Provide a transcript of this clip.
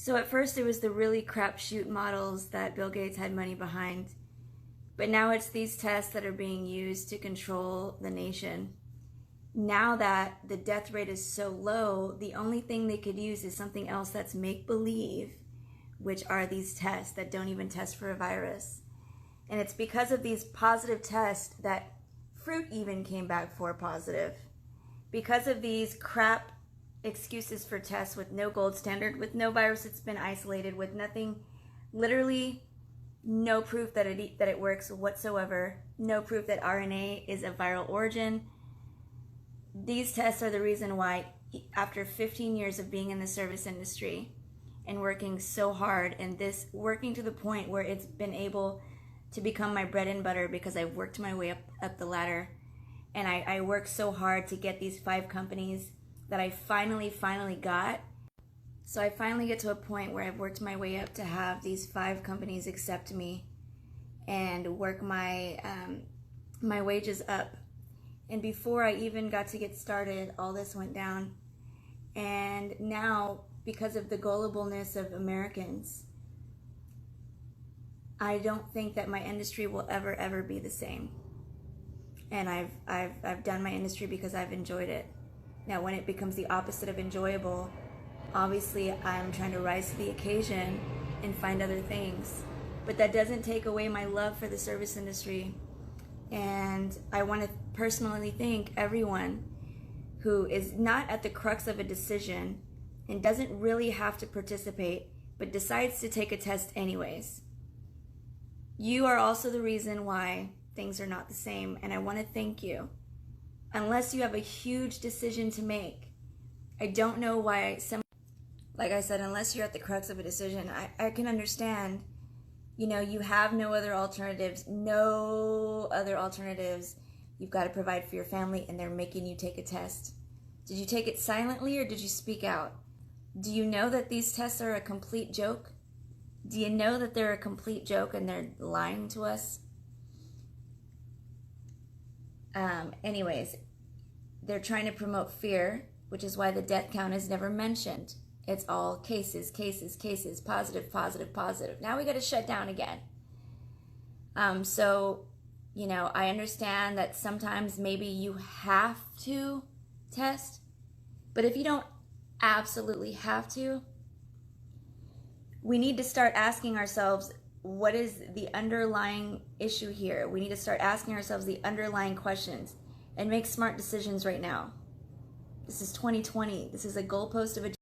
So at first it was the really crapshoot models that Bill Gates had money behind, but now it's these tests that are being used to control the nation. Now that the death rate is so low, the only thing they could use is something else that's make-believe, which are these tests that don't even test for a virus. And it's because of these positive tests that fruit even came back for positive. Because of these crap excuses for tests with no gold standard, with no virus that's been isolated, with nothing, literally no proof that it works whatsoever, no proof that RNA is of viral origin. These tests are the reason why, after 15 years of being in the service industry and working so hard, and this working to the point where it's been able to become my bread and butter, because I've worked my way up the ladder, and I worked so hard to get these 5 companies that I finally got. So I finally get to a point where I've worked my way up to have these 5 companies accept me and work my my wages up. And before I even got to get started, all this went down. And now, because of the gullibleness of Americans, I don't think that my industry will ever be the same. And I've done my industry because I've enjoyed it. Now, when it becomes the opposite of enjoyable, obviously I'm trying to rise to the occasion and find other things. But that doesn't take away my love for the service industry. And I want to personally thank everyone who is not at the crux of a decision and doesn't really have to participate, but decides to take a test anyways. You are also the reason why things are not the same, and I want to thank you. Unless you have a huge decision to make, I don't know why like I said, unless you're at the crux of a decision, I can understand. You know, you have no other alternatives, You've got to provide for your family, and they're making you take a test. Did you take it silently, or did you speak out? Do you know that these tests are a complete joke? Do you know that they're a complete joke and they're lying to us? Anyways, they're trying to promote fear, which is why the death count is never mentioned. It's all cases, positive. Now we got to shut down again. So, you know, I understand that sometimes maybe you have to test, but if you don't absolutely have to, we need to start asking ourselves, what is the underlying issue here? We need to start asking ourselves the underlying questions and make smart decisions right now. This is 2020. This is a goalpost of a